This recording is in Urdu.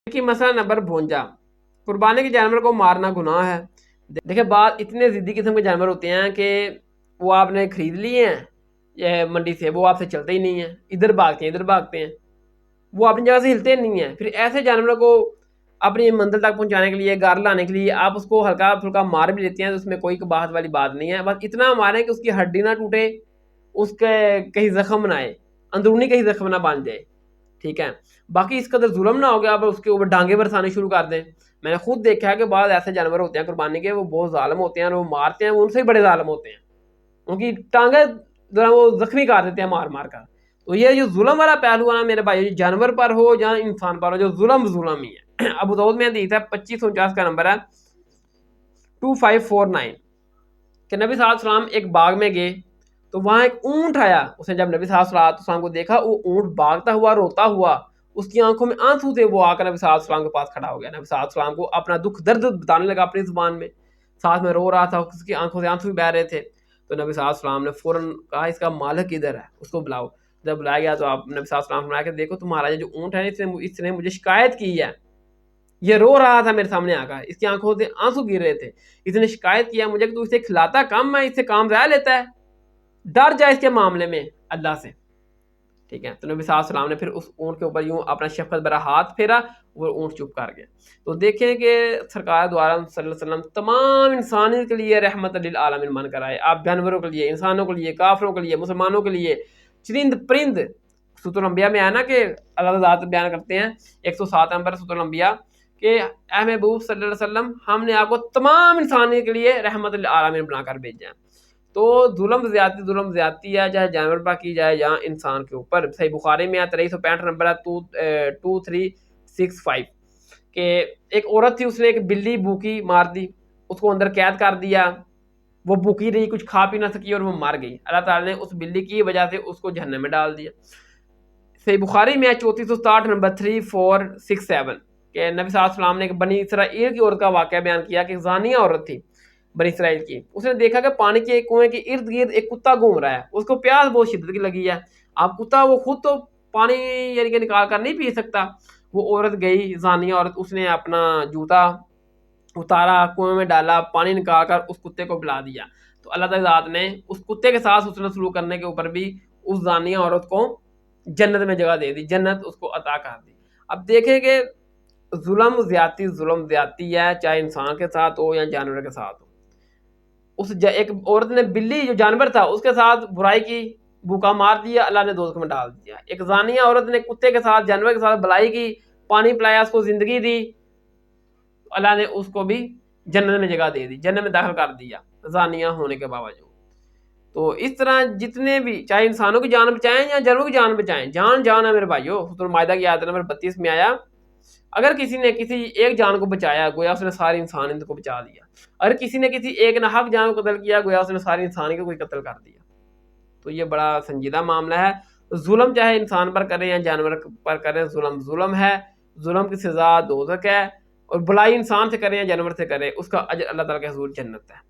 دیکھیے مسئلہ نمبر 52، قربانی کے جانور کو مارنا گناہ ہے۔ دیکھیں بعض اتنے ضدی قسم کے جانور ہوتے ہیں کہ وہ آپ نے خرید لیے ہیں منڈی سے، وہ آپ سے چلتے ہی نہیں ہیں، ادھر بھاگتے ہیں ادھر بھاگتے ہیں، وہ اپنی جگہ سے ہلتے نہیں ہیں۔ پھر ایسے جانوروں کو اپنی منزل تک پہنچانے کے لیے، گھر لانے کے لیے آپ اس کو ہلکا پھلکا مار بھی لیتے ہیں، تو اس میں کوئی قباحت والی بات نہیں ہے، بس اتنا ماریں کہ اس کی ہڈی نہ ٹوٹے، اس کے کہیں زخم نہ آئے، اندرونی کہیں زخم نہ بن جائے، ٹھیک ہے۔ باقی اس قدر ظلم نہ ہو گیا آپ اس کے اوپر ڈانگیں برسانے شروع کر دیں۔ میں نے خود دیکھا ہے کہ بعض ایسے جانور ہوتے ہیں قربانی کے، وہ بہت ظالم ہوتے ہیں اور وہ مارتے ہیں، وہ ان سے بھی بڑے ظالم ہوتے ہیں، ان کی ٹانگیں ذرا وہ زخمی کر دیتے ہیں مار مار کر۔ تو یہ جو ظلم والا پہلو ہے نا میرے بھائی، جانور پر ہو یا انسان پر ہو، جو ظلم ہی ہے۔ ابو داؤد میں حدیث ہے 2549 کا نمبر ہے 2549 کہ نبی صلی اللہ علیہ وسلم ایک باغ میں گئے تو وہاں ایک اونٹ آیا۔ اس نے جب نبی صلی اللہ علیہ وسلم کو دیکھا، وہ اونٹ بھاگتا ہوا روتا ہوا، اس کی آنکھوں میں آنسو تھے، وہ آ کر نبی صلی اللہ علیہ وسلم کے پاس کھڑا ہو گیا، نبی صلی اللہ علیہ وسلم کو اپنا دکھ درد بتانے لگا اپنی زبان میں، ساتھ میں رو رہا تھا، اس کی آنکھوں سے آنسو بھی بہ رہے تھے۔ تو نبی صلی اللہ علیہ وسلم نے فوراً کہا اس کا مالک ادھر ہے، اس کو بلاؤ۔ جب بلایا گیا تو آپ نبی صلی اللہ علیہ وسلم نے کہ دیکھو تمہارا یہ جو اونٹ ہے اس نے مجھے شکایت کی ہے، یہ رو رہا تھا میرے سامنے آ کر، اس کی آنکھوں سے آنسو گر رہے تھے، اس نے شکایت کیا مجھے کہ تو اسے کھلاتا کم ہے، اس سے کام ضائع لیتا ہے، ڈر جائے اس کے معاملے میں اللہ سے، ٹھیک ہے۔ تو نبی صلی اللہ علیہ وسلم نے پھر اس اونٹ کے اوپر یوں اپنا شفقت بھرا ہاتھ پھیرا، وہ اونٹ چپ کر گیا۔ تو دیکھیں کہ سرکار دو عالم صلی اللہ علیہ وسلم تمام انسانیت کے لیے رحمت للعالمین من کر آئے، آپ جانوروں کے لیے، انسانوں کے لیے، کافروں کے لیے، مسلمانوں کے لیے، چرند پرند۔ سورۃ الانبیاء میں آیا نا کہ اللہ تعالیٰ بیان کرتے ہیں 107 نمبر سورۃ الانبیاء کہ اے محبوب صلی اللہ علیہ وسلم ہم نے آپ کو تمام انسانیت کے لیے رحمت للعالمین بنا کر بھیجا ہے۔ تو ظلم زیادتی ہے، چاہے جانور پر کی جائے یا انسان کے اوپر۔ صحیح بخاری میں 2365 نمبر ہے 2365 کہ ایک عورت تھی، اس نے ایک بلی بھوکی مار دی، اس کو اندر قید کر دیا، وہ بھوکی رہی، کچھ کھا پی نہ سکی اور وہ مر گئی۔ اللہ تعالیٰ نے اس بلی کی وجہ سے اس کو جہنم میں ڈال دیا۔ صحیح بخاری میں 3460 نمبر 3467 کہ نبی صلی اللہ علیہ وسلم نے ایک بنی اسرائیل کی عورت کا واقعہ بیان کیا کہ زانیہ عورت تھی بنی اسرائیل کی، اس نے دیکھا کہ پانی کے کنویں کے ارد گرد ایک کتا گھوم رہا ہے، اس کو پیاس بہت شدت کی لگی ہے، اب کتا وہ خود تو پانی یعنی کہ نکال کر نہیں پی سکتا، وہ عورت گئی زانیہ عورت، اس نے اپنا جوتا اتارا، کنویں میں ڈالا، پانی نکال کر اس کتے کو پلا دیا۔ تو اللہ تعالیٰ نے اس کتے کے ساتھ حسن سلوک کرنے کے اوپر بھی اس زانیہ عورت کو جنت میں جگہ دے دی، جنت اس کو عطا کر دی۔ اب دیکھیں کہ ظلم زیادتی ہے، چاہے انسان کے ساتھ ہو یا جانور کے ساتھ ہو۔ ایک عورت نے بلی جو جانور تھا اس کے ساتھ برائی کی، بھوکا مار دیا، اللہ نے دوزخ میں ڈال دیا۔ ایک زانیہ عورت نے کتے کے ساتھ، جانور کے ساتھ بلائی کی، پانی پلایا، اس کو زندگی دی، اللہ نے اس کو بھی جنت میں جگہ دے دی، جنت میں داخل کر دیا زانیہ ہونے کے باوجود۔ تو اس طرح جتنے بھی، چاہے انسانوں کی جان بچائیں یا جانوروں کی جان بچائیں، جان ہے میرے بھائیو۔ سورۃ المائدہ کی آیت نمبر 32 میں آیا اگر کسی نے کسی ایک جان کو بچایا گویا اس نے ساری انسانیت کو بچا دیا، اگر کسی نے کسی ایک ناحق جان کو قتل کیا گویا اس نے ساری انسانیت کو کوئی قتل کر دیا۔ تو یہ بڑا سنجیدہ معاملہ ہے۔ ظلم چاہے انسان پر کریں یا جانور پر کریں، ظلم ہے، ظلم کی سزا دوزخ ہے، اور بھلائی انسان سے کریں یا جانور سے کریں اس کا اجر اللہ تعالیٰ کے حضور جنت ہے۔